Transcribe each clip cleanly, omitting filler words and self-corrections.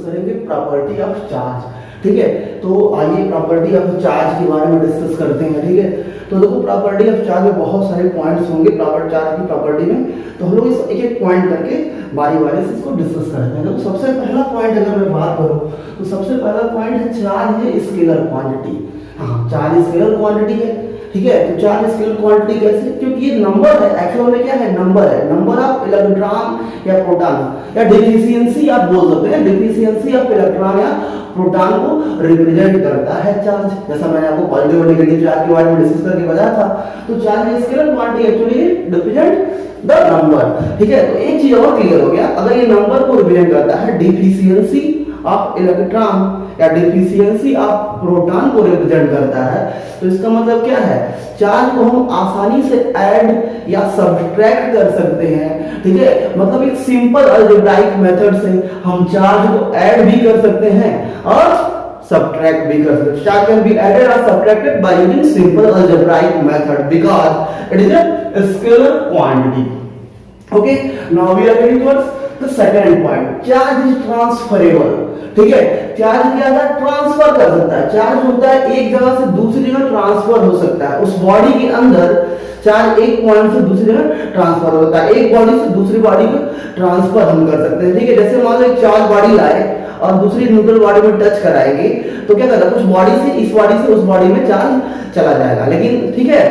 Discuss करेंगे property of charge. ठीक है, तो आइए प्रॉपर्टी ऑफ चार्ज के बारे में डिस्कस करते हैं। ठीक है, तो देखो प्रॉपर्टी ऑफ चार्ज में बहुत सारे पॉइंट्स होंगे प्रॉपर्टी चार्ज की प्रॉपर्टी में, तो हम लोग इस एक एक पॉइंट करके बारी बारी से इसको डिस्कस करते हैं। तो सबसे पहला पॉइंट अगर मैं बात करूं तो सबसे पहला पॉइंट है चार्ज है स्केलर क्वांटिटी। हाँ, चार्ज स्केलर क्वांटिटी है। ठीक है, तो चार्ज स्केलर क्वांटिटी कैसे? क्योंकि ये नंबर है, एक्चुअल में क्या है, नंबर है, नंबर ऑफ इलेक्ट्रॉन या प्रोटॉन या डिफिशियंसी आप बोल सकते हैं, डिफिशियंसी ऑफ इलेक्ट्रॉन या प्रोटॉन को रिप्रेजेंट करता है चार्ज। जैसा मैंने आपको पॉजिटिव और नेगेटिव चार्ज के बारे में डिस्कस करके बताया था, तो charge scalar quantity actually represent the number. ठीक है, तो एक चीज और क्लियर हो गया, अगर ये नंबर को रिप्रेजेंट करता है, डिफिशियंसी ऑफ इलेक्ट्रॉन या डिफिशियंसी ऑफ प्रोटॉन को रिप्रेजेंट करता है, तो इसका मतलब क्या है, चार्ज को हम आसानी से ऐड या सब्ट्रैक्ट कर सकते हैं। ठीक है, मतलब एक सिंपल अलजेब्राइक मेथड से हम चार्ज को ऐड भी कर सकते हैं और सब्ट्रैक्ट भी कर सकते हैं। चार्ज कैन बी एडेड और subtracted by using simple algebraic method because it is a scalar quantity. Okay, now we are getting towards the second point, charge is transferable. ठीक है, चार्ज क्या है, ट्रांसफर कर सकता है। चार्ज होता है एक जगह से दूसरी जगह ट्रांसफर हो सकता है, उस बॉडी के अंदर चार्ज एक पॉइंट से दूसरी जगह ट्रांसफर होता है, एक बॉडी से दूसरी बॉडी को ट्रांसफर हम कर सकते हैं। ठीक है, जैसे मान लो एक चार्ज बॉडी लाए और दूसरी न्यूट्रल बॉडी में टच कराएंगे तो क्या करता है, कुछ बॉडी से इस बॉडी से उस बॉडी में चार्ज चला जाएगा। लेकिन ठीक है,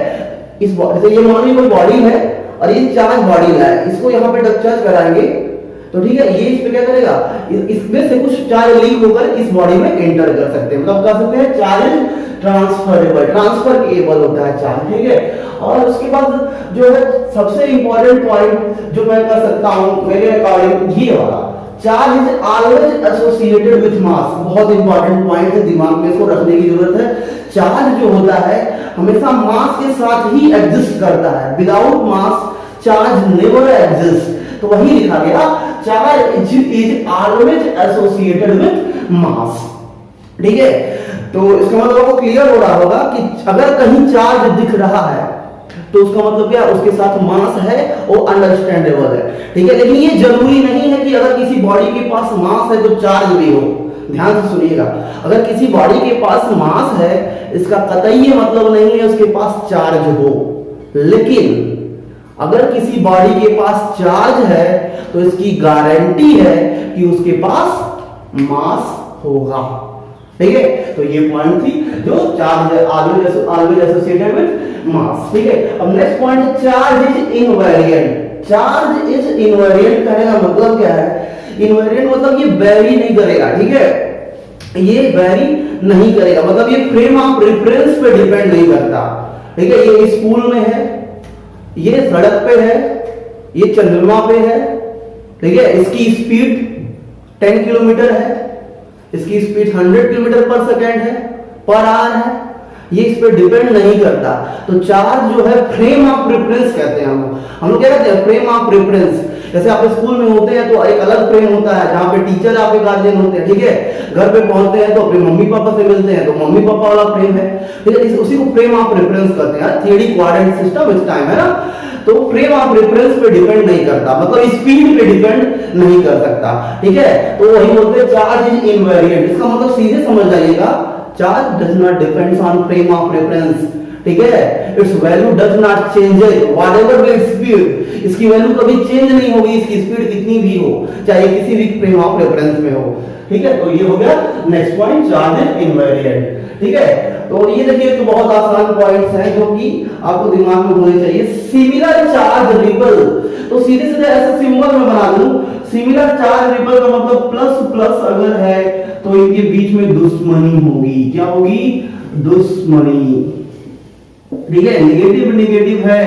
इस बॉडी से ये मान लो कोई बॉडी है और ये चार्ज बॉडी लाए, इसको यहाँ पे टच कराएंगे तो ठीक है, ये इस पे क्या करेगा, इसमें से कुछ चार्ज लीक होकर इस बॉडी में एंटर कर सकते हैं, मतलब कह सकते हैं चार्ज ट्रांसफरेबल, ट्रांसफरेबल होता है चार्ज। ठीक है, और उसके बाद जो है सबसे इंपॉर्टेंट पॉइंट जो मैं कर सकता हूं मेरे अकॉर्डिंग, ये वाला, charge is always associated with mass. बहुत इंपॉर्टेंट पॉइंट है, दिमाग में इसको रखने की जरूरत है। चार्ज जो होता है हमेशा मास के साथ ही एग्जिस्ट करता है, विदाउट मास चार्ज नेवर एग्जिस्ट। तो वही लिखा गया, charge is always associated with mass. ठीक है, तो इसका मतलब आपको क्लियर हो रहा होगा कि अगर कहीं चार्ज दिख रहा है तो उसका मतलब क्या, उसके साथ मास है, वो अंडरस्टैंडेबल है। ठीक है, लेकिन ये जरूरी नहीं है कि अगर किसी बॉडी के पास मास है तो चार्ज भी हो। ध्यान से सुनिएगा, अगर किसी बॉडी के पास मास है इसका कतई ये मतलब नहीं है उसके पास चार्ज हो, लेकिन अगर किसी बॉडी के पास चार्ज है तो इसकी गारंटी है कि उसके पास मास होगा। ठीक है, तो ये पॉइंट थी जो charge always associated with mass. ठीक है, अब नेक्स्ट पॉइंट है charge is invariant. Charge is invariant कहने का मतलब क्या है, इनवेरिएंट मतलब ये वेरी नहीं करेगा। ठीक है, ये वेरी नहीं करेगा, मतलब ये फ्रेम ऑफ रेफरेंस पे डिपेंड नहीं करता। ठीक है, ये स्कूल में है, ये सड़क पे है, ये चंद्रमा पे है। ठीक है, इसकी स्पीड 10 किलोमीटर है, इसकी स्पीड 100 किलोमीटर पर सेकेंड है, पर आवर है, ये इस पे डिपेंड नहीं करता। तो चार्ज जो है फ्रेम ऑफ रेफरेंस कहते हैं हम लोग क्या कहते हैं, फ्रेम ऑफ रेफरेंस। जैसे आप स्कूल में होते हैं तो एक अलग फ्रेम होता है जहां पे टीचर आपके गार्जियन होते हैं। ठीक है, घर पे पहुंचते हैं तो अपने मम्मी पापा से मिलते हैं तो मम्मी पापा वाला फ्रेम है। ठीक है, उसी को फ्रेम ऑफ रेफरेंस कहते हैं। थ्री क्वाड्रेंट सिस्टम इस टाइम है ना, तो फ्रेम ऑफ रेफरेंस पे डिपेंड नहीं करता, मतलब स्पीड पे डिपेंड नहीं कर सकता। ठीक है, तो वही बोलते हैं चार्ज इज इनवेरिएंट। इसका मतलब सीधे समझ जाइएगा, charge does not depends on frame of reference. ठीक है, it's value does not changes whatever B its speed. इसकी वैल्यू कभी चेंज नहीं होगी, इसकी स्पीड कितनी भी हो, चाहे किसी भी फ्रेम ऑफ रेफरेंस में हो। ठीक है, तो ये हो गया next point, charge is invariant. ठीक है, तो ये देखिए तो बहुत आसान पॉइंट्स हैं जो कि आपको दिमाग में होने चाहिए। सिमिलर चार्ज रिपल, तो सीधे सीधे ऐसे सिंबल में बना दूं, सिमिलर चार्ज रिपल का मतलब प्लस प्लस अगर है तो इनके बीच में दुश्मनी होगी। क्या होगी, दुश्मनी। ठीक है, नेगेटिव नेगेटिव है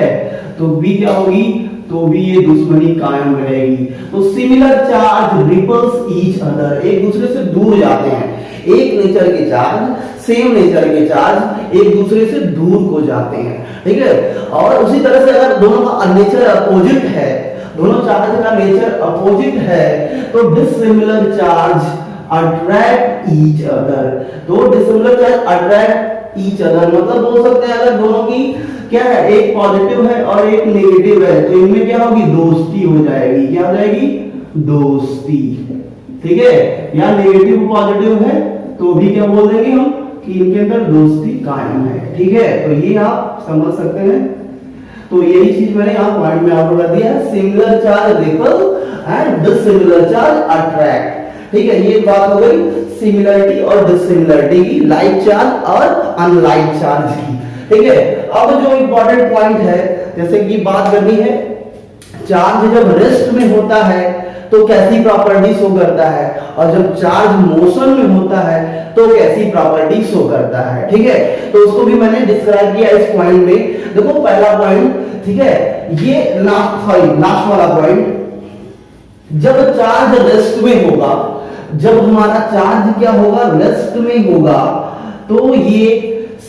तो भी क्या होगी, तो भी ये दुश्मनी कायम रहेगी। तो similar charge repels each other, एक दूसरे से दूर जाते हैं। एक नेचर के चार्ज, सेम नेचर के चार्ज एक दूसरे से दूर हो जाते हैं। ठीक है, और उसी तरह से अगर दोनों का नेचर अपोजिट है, दोनों चार्ज का नेचर अपोजिट है, तो dissimilar charge attract each other. तो dissimilar charge attract each other मतलब बोल सकते हैं अगर दोनों की क्या है, एक पॉजिटिव है और एक नेगेटिव है, तो इनमें क्या होगी, दोस्ती हो जाएगी। क्या हो जाएगी, दोस्ती। ठीक है, या नेगेटिव पॉजिटिव है तो भी क्या बोल देंगे हम कि इनके अंदर दोस्ती कायम है। ठीक है, तो ये आप समझ सकते हैं। तो यही चीज मैंने यहाँ पॉइंट में आपको कर दिया है, similar charge ripple and dissimilar charge attract. ठीक है, ये बात हो गई सिमिलरिटी और डिसिमिलरिटी की, लाइक चार्ज और अनलाइक चार्ज की। ठीक है, अब जो इंपॉर्टेंट पॉइंट है, जैसे कि बात करनी है, चार्ज जब रेस्ट में होता है तो कैसी प्रॉपर्टी शो करता है, और जब चार्ज मोशन में होता है तो कैसी प्रॉपर्टी शो करता है। ठीक है, तो उसको भी मैंने डिस्क्राइब किया इस पॉइंट में। देखो पहला पॉइंट, ठीक है, ये लास्ट वाला पॉइंट, जब चार्ज रेस्ट में होगा, जब हमारा चार्ज क्या होगा, रेस्ट में होगा, तो ये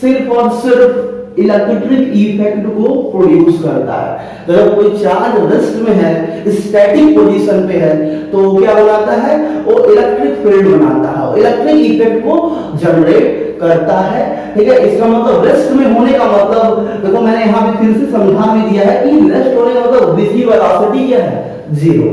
सिर्फ और सिर्फ इलेक्ट्रिक इफेक्ट को प्रोड्यूस करता है। तो जब कोई चार्ज रेस्ट में है, स्टैटिक पोजीशन पे है, तो क्या बनाता है, वो इलेक्ट्रिक फील्ड बनाता है, इलेक्ट्रिक इफेक्ट को जनरेट करता है। ठीक है, इसका मतलब रेस्ट में होने का मतलब, देखो मैंने यहाँ पे फिर से समझा भी दिया है कि रेस्ट होने का मतलब विजिबल वेलोसिटी क्या है, जीरो।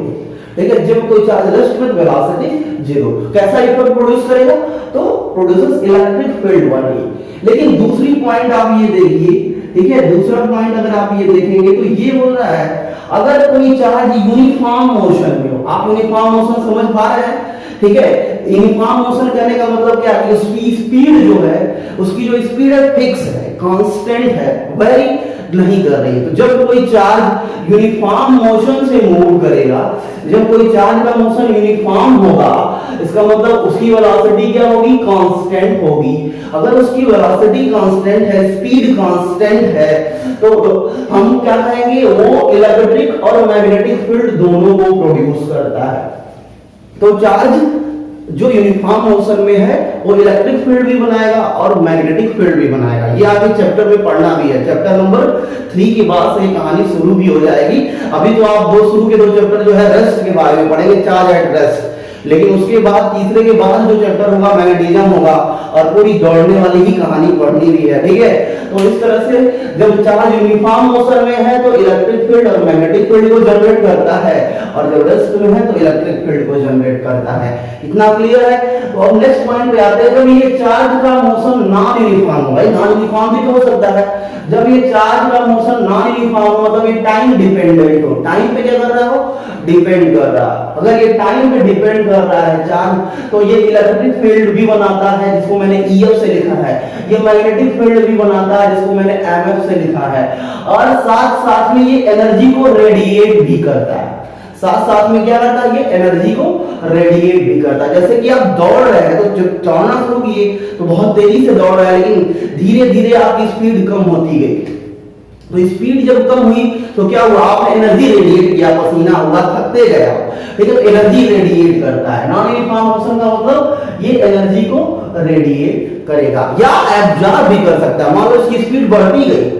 ठीक है, जब कोई चार्ज रेस्ट में, वेलोसिटी जीरो। कैसा इफेक्ट प्रोड्यूस करेगा, तो प्रोड्यूसेस इलेक्ट्रिक फील्ड बनेगी। लेकिन दूसरी पॉइंट आप ये देखिए, ठीक है, दूसरा पॉइंट अगर आप ये देखेंगे तो ये बोल रहा है अगर कोई चार्ज यूनिफॉर्म मोशन में हो, आप यूनिफॉर्म मोशन समझ पा रहे हैं। ठीक है, यूनिफॉर्म मोशन कहने का मतलब क्या है, उसकी स्पीड जो है, उसकी जो स्पीड है फिक्स है, कांस्टेंट है, वेरी नहीं कर रही है। तो जब कोई चार्ज यूनिफॉर्म मोशन से मूव करेगा, जब कोई चार्ज का मोशन यूनिफॉर्म होगा, इसका मतलब उसकी वेलोसिटी क्या होगी, कांस्टेंट होगी। अगर उसकी वेलोसिटी कांस्टेंट है, स्पीड कांस्टेंट है, तो हम क्या कहेंगे, वो इलेक्ट्रिक और मैग्नेटिक फील्ड दोनों को प्रोड्यूस करता है। तो चार्ज जो यूनिफॉर्म मोशन में है वो इलेक्ट्रिक फील्ड भी बनाएगा और मैग्नेटिक फील्ड भी बनाएगा। ये आगे चैप्टर में पढ़ना भी है, चैप्टर नंबर 3 के बाद से कहानी शुरू भी हो जाएगी। अभी तो आप शुरू के 2 चैप्टर जो है रेस्ट के बारे में पढ़ेंगे, चार्ज एट रेस्ट, लेकिन उसके बाद तीसरे के बाद जो चैप्टर होगा मैग्नेटिज्म होगा, और पूरी दौड़ने वाली ही कहानी पढ़नी भी है। ठीक है, तो इस तरह से जब चार्ज यूनिफॉर्म मोशन में है तो इलेक्ट्रिक फील्ड और मैग्नेटिक फील्ड को जनरेट करता है, और जब रेस्ट में है तो इलेक्ट्रिक फील्ड को जनरेट करता है। इतना क्लियर है। तो अब नेक्स्ट पॉइंट पे आते हैं, जब ये चार्ज का मोशन नॉन यूनिफॉर्म हो, भाई नॉन यूनिफॉर्म भी तो हो सकता है, जब ये चार्ज का मोशन नॉन यूनिफॉर्म हो मतलब ये टाइम डिपेंडेंट हो, टाइम पे क्या कर रहा हो, डिपेंड कर रहा। अगर ये टाइम पे डिपेंड कर रहा है चार्ज, तो ये इलेक्ट्रिक फील्ड भी बनाता है जिसको मैंने EF से लिखा है, ये मैग्नेटिक फील्ड भी बनाता है जिसको मैंने MF से लिखा है, और साथ साथ में ये एनर्जी को रेडिएट भी करता है। साथ साथ में क्या करता है, ये एनर्जी को रेडिएट भी करता है। जैसे कि आप दौड़ रहे हैं, तो जब दौड़ना शुरू किए तो बहुत तेजी से दौड़ रहे हैं, लेकिन धीरे धीरे आपकी स्पीड कम होती गई। तो स्पीड जब कम हुई तो क्या हुआ, आपने एनर्जी रेडिएट किया, पसीना हुआ, थकते गए आप। ठीक है, एनर्जी रेडिएट करता है। नॉन यूनिफॉर्म मोशन का मतलब ये एनर्जी को रेडिएट करेगा या एब्जॉर्ब भी कर सकता है। मान लो इसकी स्पीड बढ़ती गई,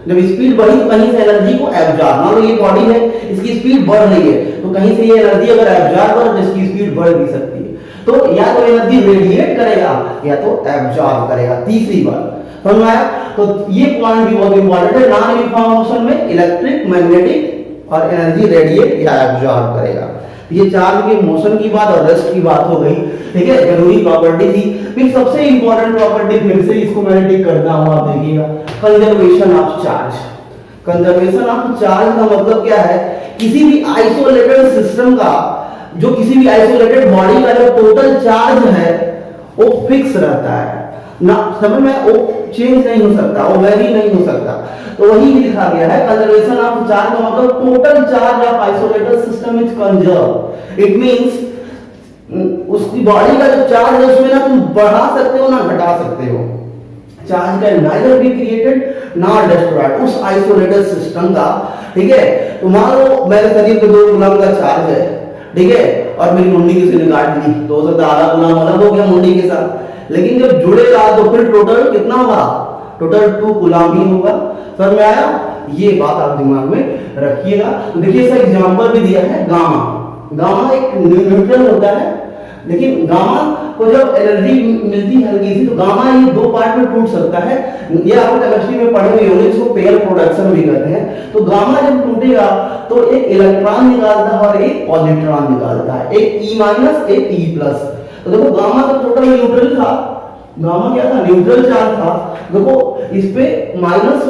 जब स्पीड बढ़ी तो कहीं से एनर्जी को एब्जॉर्ब, मान लो ये बॉडी है, इसकी स्पीड बढ़ रही है, तो कहीं से ये एनर्जी अगर एब्जॉर्ब करे तो इसकी स्पीड बढ़ भी सकती है। तो या तो एनर्जी रेडिएट करेगा या तो एब्जॉर्ब करेगा। तीसरी बात समझ में आया। तो ये पॉइंट भी बहुत इंपॉर्टेंट है। नॉन यूनिफॉर्म मोशन में इलेक्ट्रिक, मैग्नेटिक और एनर्जी रेडिएट या एब्जॉर्ब करेगा। ये चार्ज के मोशन की बात और रेस्ट की बात हो गई। ठीक है, जरूरी प्रॉपर्टी थी। फिर सबसे इंपॉर्टेंट प्रॉपर्टी, फिर से इसको मैंने टिक करता हूं, आप देखिएगा, conservation of charge. Conservation of charge का मतलब क्या है, किसी भी आइसोलेटेड सिस्टम का, जो किसी भी आइसोलेटेड बॉडी का जो टोटल चार्ज है वो फिक्स रहता है ना, समझ में, वो चेंज नहीं हो सकता, वो वेरी नहीं हो सकता। तो वही लिखा गया है, कंजर्वेशन ऑफ चार्ज का मतलब total charge of isolated system is conserve. It means उसकी बॉडी का जो चार्ज है उसमें ना तुम बढ़ा सकते हो ना घटा सकते हो। Charge can neither be created nor destroyed उस आइसोलेटेड सिस्टम का। ठीक है, तो मान लो मेरे शरीर पे 2 कूलम का चार्ज है, ठीक है, और मेरी मुंडी किसी ने काट दी, तो हो सकता है आधा कूलम अलग हो गया मुंडी के साथ, लेकिन जब जुड़ेगा तो फिर टोटल कितना होगा, टोटल 2 कूलम ही होगा। समझ में आया, ये बात आप दिमाग में रखिएगा। तो देखिए इसका एग्जांपल भी दिया है, गामा। गामा एक न्यूट्रन होता है, लेकिन गामा को जब एनर्जी मिलती है हल्की सी, तो गामा ये दो पार्ट में टूट सकता है। ये आप केमिस्ट्री में पढ़े हुए होंगे, इसको पेयर प्रोडक्शन भी कहते हैं। तो गामा जब टूटेगा तो एक इलेक्ट्रॉन निकालता है और एक पॉजिट्रॉन निकालता है, एक ई माइनस एक ई प्लस। तो देखो गामा का टोटल न्यूट्रल था, गामा क्या था, न्यूट्रल चार्ज था। देखो इस पे -1 +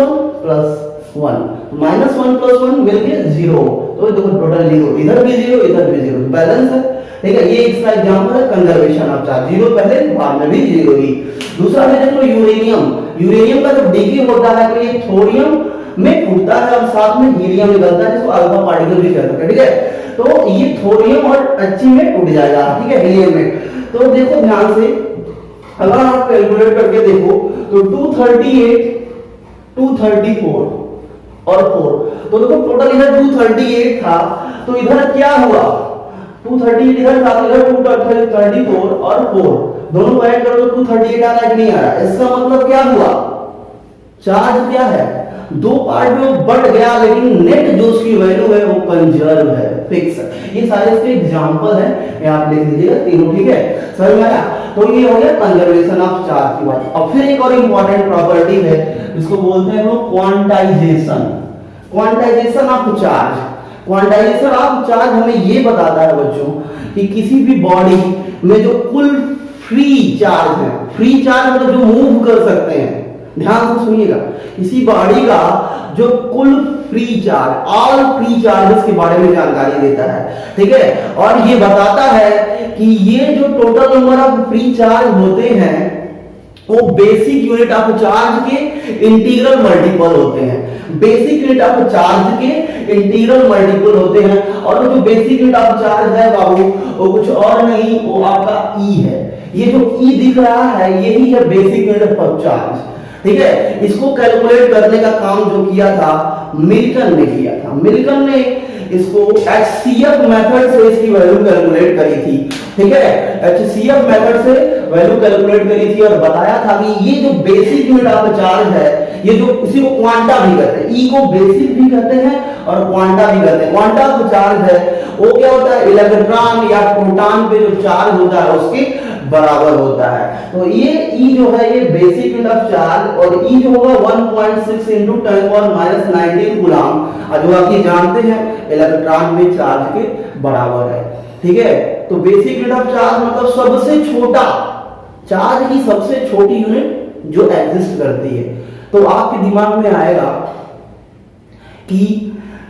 1, -1 + 1 मिलके 0, तो देखो टोटल 0, इधर भी 0 इधर भी 0, बैलेंस है। ठीक है, ये इसका एग्जांपल है कंजर्वेशन ऑफ चार्ज, 0 पहले बाद में भी 0 ही। दूसरा में देख लो यूरेनियम, यूरेनियम का जब डीके होता है तो ये थोरियम में फूटता है और साथ में हीलियम निकलता है, जिसको अल्फा पार्टिकल भी कहते हैं। ठीक है, तो ये थोरियम और HE में टूट जाएगा, ठीक है, हीलियम में। तो देखो ध्यान से, अगर आप कैलकुलेट करके देखो तो 238, 234 और 4, तो देखो टोटल इधर 238 था, तो इधर क्या हुआ, 238 इधर था, इधर 234 और 4 दोनों को ऐड करो तो 238 आ रहा है कि नहीं आ रहा। इसका मतलब क्या हुआ, चार्ज क्या है, दो पार्ट में बढ़ गया, लेकिन नेट जो उसकी वैल्यू है वो कंजर्व है, फिक्स है। ये सारे इसके एग्जांपल हैं, ये आप लिख लीजिएगा तीनों, ठीक है, समझ में आया। तो ये हो गया कंजर्वेशन ऑफ चार्ज की बात। अब फिर एक और इंपॉर्टेंट प्रॉपर्टी है जिसको बोलते हैं हम quantization, quantization of charge. Quantization of charge हमें ये बताता है बच्चों कि किसी भी बॉडी में जो कुल फ्री चार्ज है, फ्री चार्ज मतलब जो मूव कर सकते हैं, ध्यान से सुनिएगा, किसी बॉडी का जो कुल free charge, all free charges के बारे में जानकारी देता है, ठीक है। और ये बताता है कि ये जो total number of free charge होते हैं वो बेसिक यूनिट ऑफ चार्ज के इंटीग्रल मल्टीपल होते हैं, बेसिक यूनिट ऑफ चार्ज के इंटीग्रल मल्टीपल होते हैं। और जो बेसिक यूनिट ऑफ चार्ज है बाबू वो कुछ और नहीं, वो आपका ई है। ये जो ई दिख रहा है यही है बेसिक यूनिट ऑफ चार्ज, ठीक है। इसको कैलकुलेट करने का काम जो किया था मिल्टन ने किया था। मिल्टन ने इसको HCF मेथड से इसकी वैल्यू कैलकुलेट करी थी, ठीक है, HCF मेथड से वैल्यू कैलकुलेट करी थी और बताया था कि ये जो बेसिक यूनिट ऑफ चार्ज है, ये जो इसी को क्वांटा भी कहते हैं, ई को बेसिक भी कहते हैं और क्वांटा भी कहते हैं। क्वांटा ऑफ चार्ज है वो क्या होता है, इलेक्ट्रॉन या प्रोटॉन पे जो चार्ज होता है उसके बराबर होता है। तो ये ई जो है ये बेसिक यूनिट ऑफ चार्ज, और ई जो होगा 1.6 × 10⁻19 कूलम, जो आप ये जानते हैं इलेक्ट्रॉन में चार्ज के बराबर है, ठीक है। तो बेसिक यूनिट ऑफ चार्ज मतलब सबसे छोटा चार्ज की सबसे छोटी यूनिट जो एग्जिस्ट करती है। तो आपके दिमाग में आएगा कि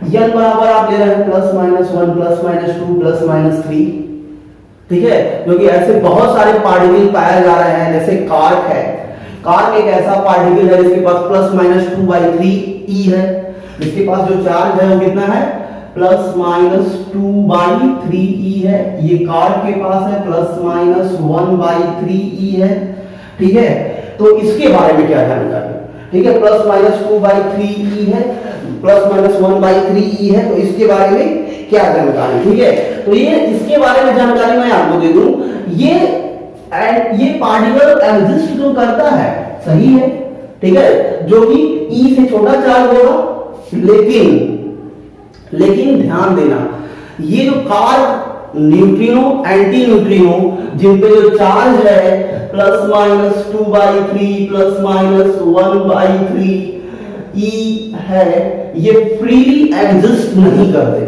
n बराबर आप ले रहे हैं +-1 +-2 +-3, ठीक है, क्योंकि ऐसे बहुत सारे पार्टिकल पाए जा रहे हैं। जैसे कार्क है, कार्क एक ऐसा पार्टिकल है जिसके पास +-2/3 ई है, जिसके पास जो चार्ज है वो कितना है, +-2/3 ई है। ये कार्क के पास है +-1/3 ई है, ठीक है। तो इसके बारे में क्या जानकारी, ठीक है, +-2/3 ई है, +-1/3 ई है, तो इसके बारे में क्या जानकारी, ठीक है। तो ये इसके बारे में जानकारी मैं आपको दे दूं, ये पार्टिकल एग्जिस्ट जो करता है सही है, ठीक है, जो कि ई से छोटा चार्ज होगा, लेकिन ध्यान देना ये जो कार्क, न्यूट्रिनो, एंटी न्यूट्रिनो जिन पे जो चार्ज है +-2/3 +-1/3 ई है, ये फ्रीली एग्जिस्ट नहीं करते।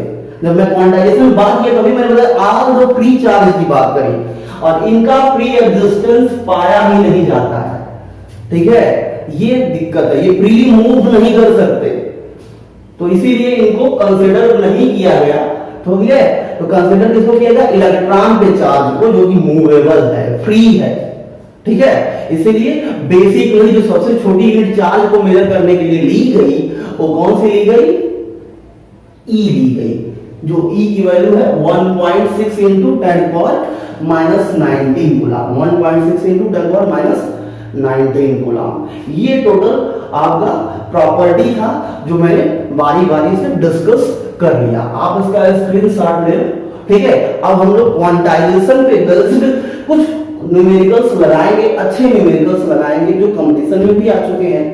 जब मैं क्वांटाइजेशन बात किया तभी मैंने बताया ऑल द फ्री चार्ज की बात करी, और इनका फ्री एग्जिस्टेंस पाया ही नहीं जाता है, ठीक है, ये दिक्कत है, ये फ्रीली मूव नहीं कर सकते, तो इसीलिए इनको कंसीडर नहीं किया गया। तो ये तो कंसीडर किसको किया गया, इलेक्ट्रॉन पे चार्ज को, जो कि मूवेबल है, फ्री है, ठीक है। इसीलिए बेसिक यूनिट जो सबसे छोटी यूनिट चार्ज को मेजर करने के लिए ली गई वो कौन सी ली गई, ई ली गई, जो ई की वैल्यू है 1.6 × 10⁻19 कूलम, 1.6 × 10⁻19 कूलम। ये टोटल आपका प्रॉपर्टी था जो मैंने बारी बारी से डिस्कस कर लिया। आप इसका स्क्रीनशॉट ले लो, ठीक है। अब हम लोग क्वांटाइजेशन पे कुछ न्यूमेरिकल्स लगाएंगे, अच्छे न्यूमेरिकल्स लगाएंगे जो कंपटीशन में भी आ चुके हैं।